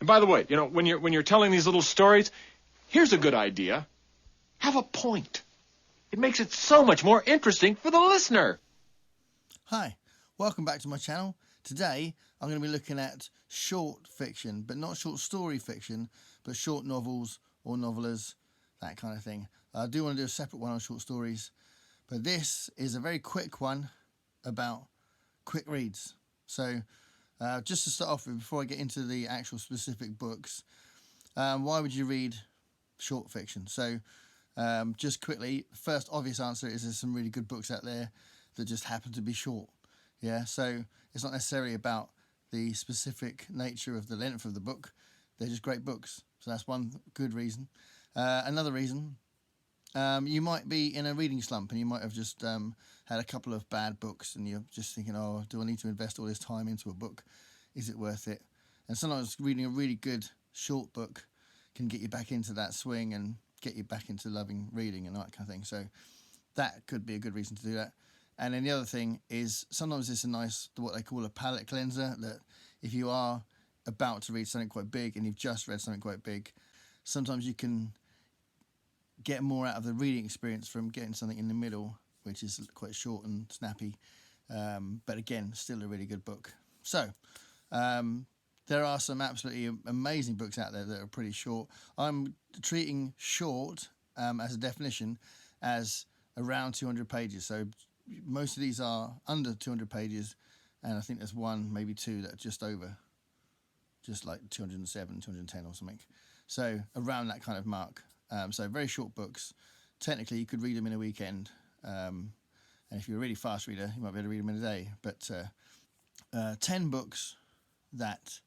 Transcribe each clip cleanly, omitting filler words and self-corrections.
And by the way, you know, when you're telling these little stories, here's a good idea. Have a point. It makes it so much more interesting for the listener. Hi, welcome back to my channel. Today, I'm going to be looking at short fiction, but not short story fiction, but short novels or novellas, that kind of thing. I do want to do a separate one on short stories, but this is a very quick one about quick reads. So, just to start off with, before I get into the actual specific books, why would you read short fiction? So, just quickly, first obvious answer is there's some really good books out there that just happen to be short. Yeah, so it's not necessarily about the specific nature of the length of the book. They're just great books. So that's one good reason. Another reason, you might be in a reading slump and you might have just had a couple of bad books and you're just thinking, oh, do I need to invest all this time into a book? Is it worth it? And sometimes reading a really good short book can get you back into that swing and get you back into loving reading and that kind of thing. So that could be a good reason to do that. And then the other thing is sometimes it's a nice, what they call a palate cleanser, that if you are about to read something quite big and you've just read something quite big, sometimes you can get more out of the reading experience from getting something in the middle, which is quite short and snappy. But again, still a really good book. So there are some absolutely amazing books out there that are pretty short. I'm treating short as a definition as around 200 pages. So most of these are under 200 pages, and I think there's one, maybe two that are just over, just like 207, 210 or something. So around that kind of mark. So very short books. Technically, you could read them in a weekend. And if you're a really fast reader, you might be able to read them in a day. But 10 books that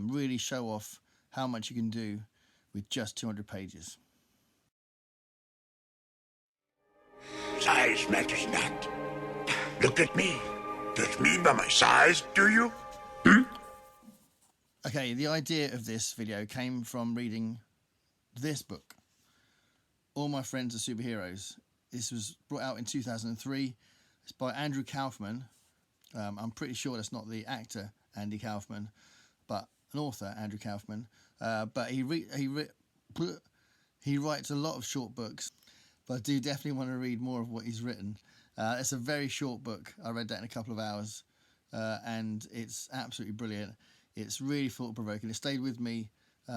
really show off how much you can do with just 200 pages. Size matters not. Look at me. Judge me by my size, do you? Okay, the idea of this video came from reading this book, All My Friends Are Superheroes. This was brought out in 2003. It's by Andrew Kaufman. I'm pretty sure that's not the actor Andy Kaufman, but an author, Andrew Kaufman. But he writes a lot of short books, but I do definitely want to read more of what he's written. It's a very short book. I read that in a couple of hours, and it's absolutely brilliant. It's really thought-provoking. It stayed with me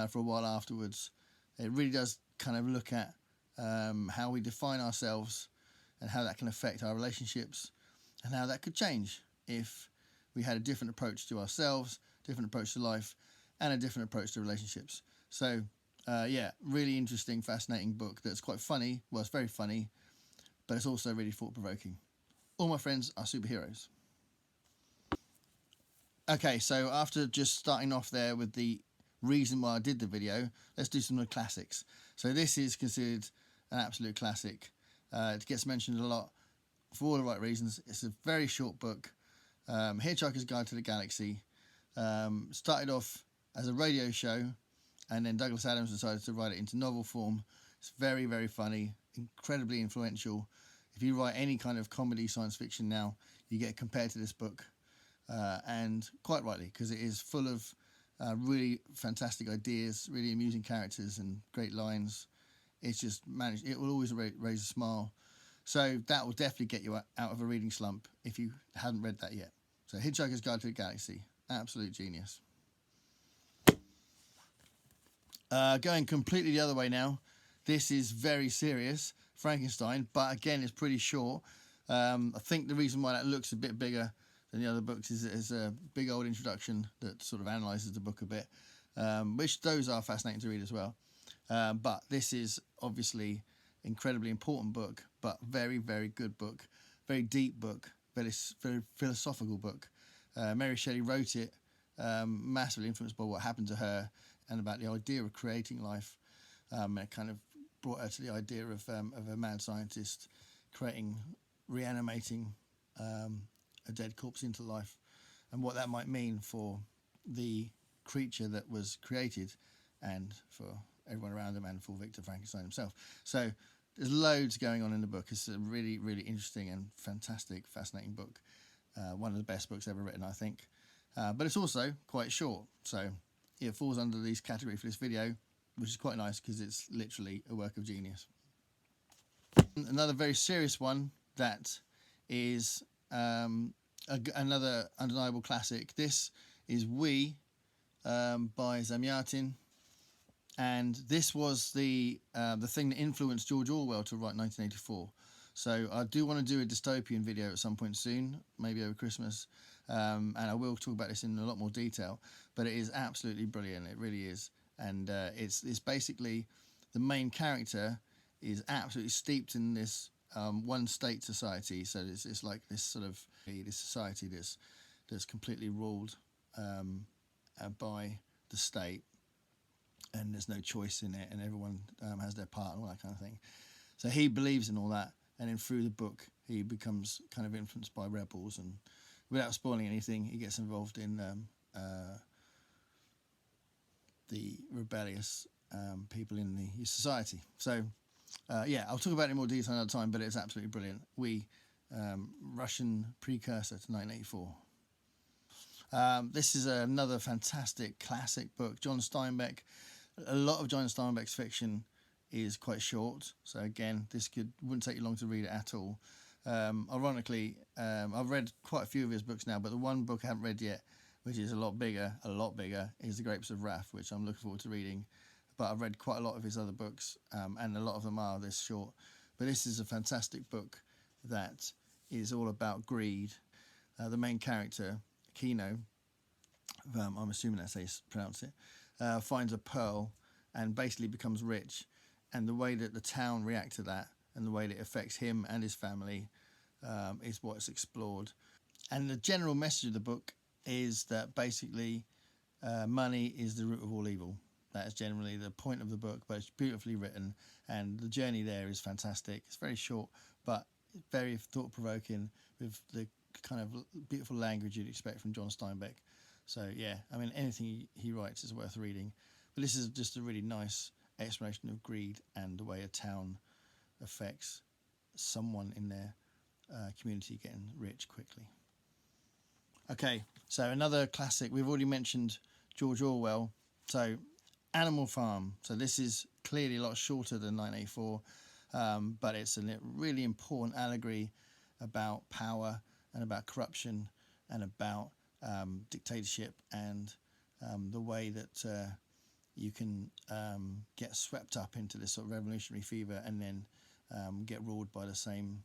for a while afterwards. It really does kind of look at how we define ourselves and how that can affect our relationships and how that could change if we had a different approach to ourselves, different approach to life, and a different approach to relationships. So, yeah, really interesting, fascinating book that's quite funny. Well, it's very funny, but it's also really thought-provoking. All My Friends Are Superheroes. Okay, so after just starting off there with the reason why I did the video, let's do some of the classics. So this is considered an absolute classic. It gets mentioned a lot for all the right reasons. It's a very short book. Hitchhiker's Guide to the Galaxy. Started off as a radio show, and then Douglas Adams decided to write it into novel form. It's very, very funny, incredibly influential. If you write any kind of comedy science fiction now, you get compared to this book. And quite rightly, because it is full of really fantastic ideas, really amusing characters and great lines. It's just managed. It will always raise a smile. So that will definitely get you out of a reading slump if you hadn't read that yet. So Hitchhiker's Guide to the Galaxy, absolute genius. Going completely the other way now. This is very serious, Frankenstein, but again, it's pretty short. I think the reason why that looks a bit bigger than the other books is it's a big old introduction that sort of analyses the book a bit, which those are fascinating to read as well. But this is obviously incredibly important book, but very, very good book, very deep book, very philosophical book. Mary Shelley wrote it, massively influenced by what happened to her and about the idea of creating life. It kind of brought her to the idea of a mad scientist reanimating a dead corpse into life, and what that might mean for the creature that was created and for everyone around him and for Victor Frankenstein himself. So there's loads going on in the book. It's a really, really interesting and fantastic, fascinating book. One of the best books ever written, I think. But it's also quite short. So it falls under this category for this video, which is quite nice because it's literally a work of genius. Another very serious one that is another undeniable classic. This is We by Zamyatin, and this was the thing that influenced George Orwell to write 1984. So I do want to do a dystopian video at some point soon, maybe over Christmas, and I will talk about this in a lot more detail. But it is absolutely brilliant. It really is, and it's basically the main character is absolutely steeped in this one state society. So it's like this sort of this society that's completely ruled by the state, and there's no choice in it, and everyone has their part and all that kind of thing. So he believes in all that, and then through the book he becomes kind of influenced by rebels, and without spoiling anything, he gets involved in the rebellious people in the society. So yeah, I'll talk about it in more detail another time, but it's absolutely brilliant. We, Russian precursor to 1984. This is another fantastic classic book, John Steinbeck. A lot of John Steinbeck's fiction is quite short, so again, this wouldn't take you long to read it at all. Ironically, I've read quite a few of his books now, but the one book I haven't read yet, which is a lot bigger, is The Grapes of Wrath, which I'm looking forward to reading. But I've read quite a lot of his other books, and a lot of them are this short. But this is a fantastic book that is all about greed. The main character, Kino, I'm assuming that's how you pronounce it, finds a pearl and basically becomes rich. And the way that the town react to that, and the way that it affects him and his family, is what's explored. And the general message of the book is that basically money is the root of all evil. That is generally the point of the book, but it's beautifully written, and the journey there is fantastic. It's very short, but very thought-provoking, with the kind of beautiful language you'd expect from John Steinbeck. So yeah, I mean, anything he writes is worth reading. But this is just a really nice explanation of greed and the way a town affects someone in their community getting rich quickly. Okay, so another classic. We've already mentioned George Orwell. So Animal Farm. So this is clearly a lot shorter than 1984, but it's a really important allegory about power and about corruption and about dictatorship, and the way that you can get swept up into this sort of revolutionary fever and then get ruled by the same,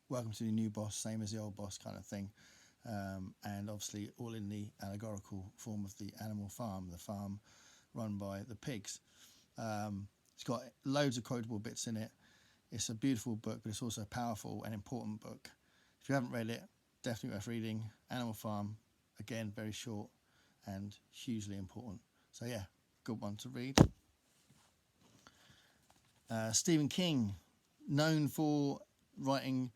welcome to the new boss, same as the old boss kind of thing. And obviously all in the allegorical form of the animal farm, the farm run by the pigs. It's got loads of quotable bits in it. It's a beautiful book, but it's also a powerful and important book. If you haven't read it, definitely worth reading. Animal Farm, again, very short and hugely important. So yeah, good one to read. Stephen King, known for writing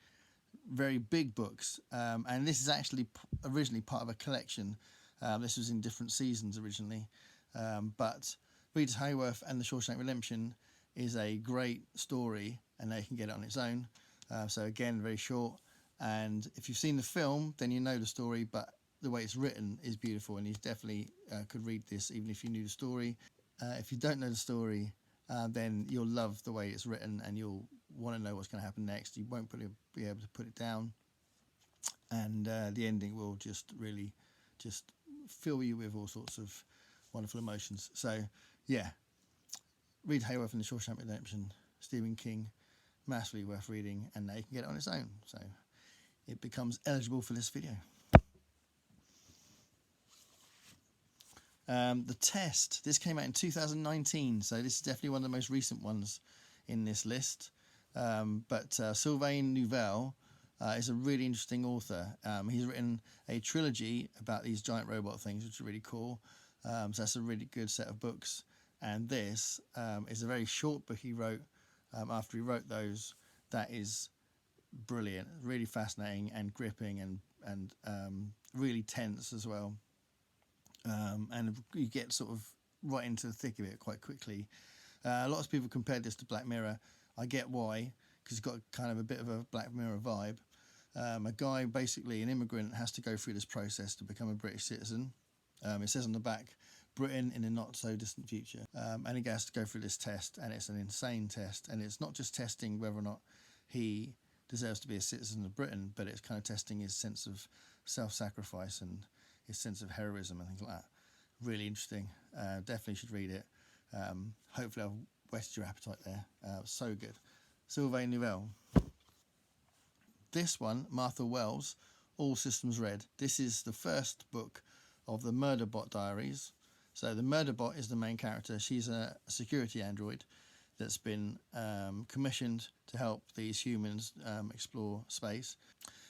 very big books, and this is actually originally part of a collection. This was in different seasons originally, but Rita Hayworth and the Shawshank Redemption is a great story, and they can get it on its own. So again, very short, and if you've seen the film, then you know the story, but the way it's written is beautiful, and you definitely could read this even if you knew the story. If you don't know the story, then you'll love the way it's written, and you'll want to know what's going to happen next. You won't be able to put it down, and the ending will just really just fill you with all sorts of wonderful emotions. So yeah, read Hayworth and the Shawshank Redemption, Stephen King, massively worth reading, and now you can get it on its own, so it becomes eligible for this video. The Test. This came out in 2019, so this is definitely one of the most recent ones in this list. But Sylvain Neuvel is a really interesting author. He's written a trilogy about these giant robot things, which are really cool. So that's a really good set of books. And this is a very short book he wrote after he wrote those. That is brilliant, really fascinating and gripping, and really tense as well. And you get sort of right into the thick of it quite quickly. Lots of people compared this to Black Mirror. I get why, because it's got kind of a bit of a Black Mirror vibe. A guy, basically an immigrant, has to go through this process to become a British citizen. It says on the back, Britain in a not so distant future. And he has to go through this test, and it's an insane test. And it's not just testing whether or not he deserves to be a citizen of Britain, but it's kind of testing his sense of self-sacrifice and his sense of heroism and things like that. Really interesting. Definitely should read it. Hopefully I've whetted your appetite there. So good. Sylvain Nouvelle. This one, Martha Wells, All Systems Red. This is the first book of the Murderbot Diaries. So the Murderbot is the main character. She's a security android that's been commissioned to help these humans explore space.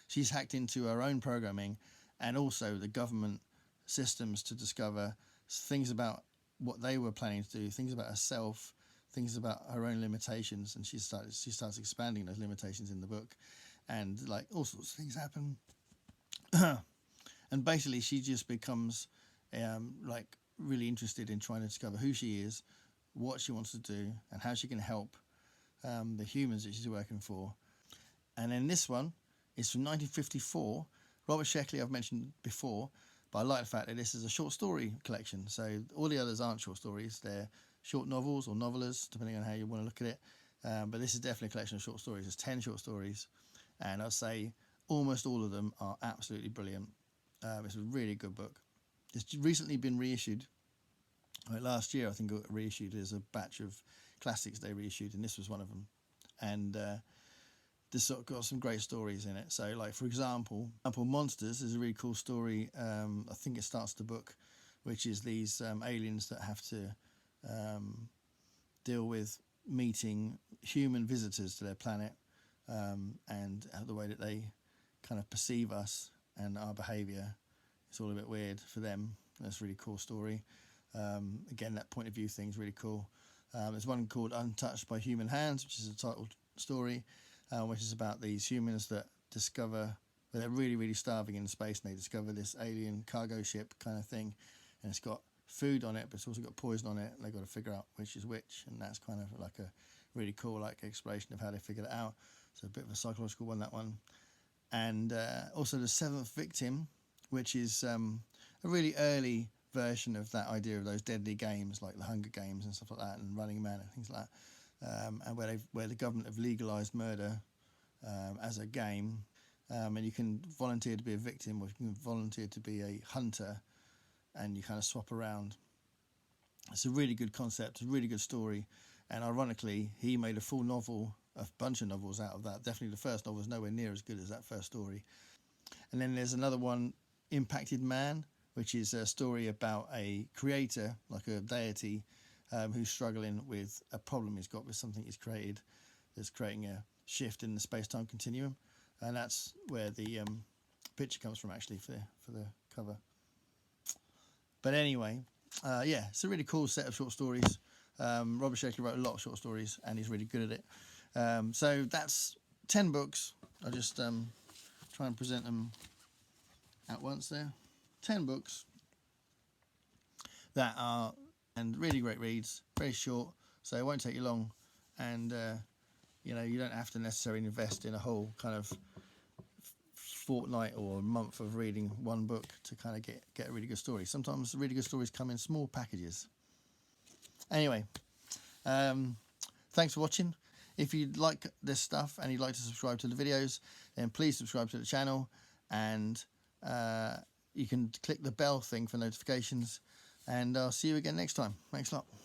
She's hacked into her own programming and also the government systems to discover things about what they were planning to do, things about herself, things about her own limitations, and she starts expanding those limitations in the book, and like all sorts of things happen. And basically she just becomes like really interested in trying to discover who she is, what she wants to do, and how she can help the humans that she's working for. And then this one is from 1954. Robert Shetley I've mentioned before, but I like the fact that this is a short story collection. So all the others aren't short stories, they're short novels or novellas, depending on how you want to look at it. But this is definitely a collection of short stories. There's 10 short stories, and I'd say almost all of them are absolutely brilliant. It's a really good book. It's recently been reissued. Last year I think it got reissued. There's a batch of classics they reissued, and this was one of them. And this sort of got some great stories in it. So like for example Monsters is a really cool story. I think it starts the book, which is these aliens that have to deal with meeting human visitors to their planet, and the way that they kind of perceive us and our behaviour. It's all a bit weird for them. That's a really cool story. Again, that point of view thing's really cool. There's one called Untouched by Human Hands, which is a titled story, which is about these humans that discover that they're really, really starving in space, and they discover this alien cargo ship kind of thing, and it's got food on it, but it's also got poison on it, and they've got to figure out which is which, and that's kind of like a really cool like exploration of how they figured it out. So a bit of a psychological one, that one. And also The Seventh Victim, which is a really early version of that idea of those deadly games like the Hunger Games and stuff like that, and Running Man and things like that, and where the government have legalised murder as a game, and you can volunteer to be a victim, or you can volunteer to be a hunter, and you kind of swap around. It's a really good concept, a really good story, and ironically he made a full novel, a bunch of novels out of that. Definitely the first novel is nowhere near as good as that first story. And then there's another one, Impacted Man, which is a story about a creator, like a deity, who's struggling with a problem he's got with something he's created that's creating a shift in the space-time continuum. And that's where the picture comes from, actually, for the cover. But anyway, yeah, it's a really cool set of short stories. Robert Shetley wrote a lot of short stories, and he's really good at it. So that's 10 books. I'll just try and present them at once there. 10 books that are and really great reads, very short, so it won't take you long, and you know, you don't have to necessarily invest in a whole kind of fortnight or a month of reading one book to kind of get a really good story. Sometimes really good stories come in small packages. Anyway, thanks for watching. If you like this stuff and you'd like to subscribe to the videos, then please subscribe to the channel, and you can click the bell thing for notifications, and I'll see you again next time. Thanks a lot.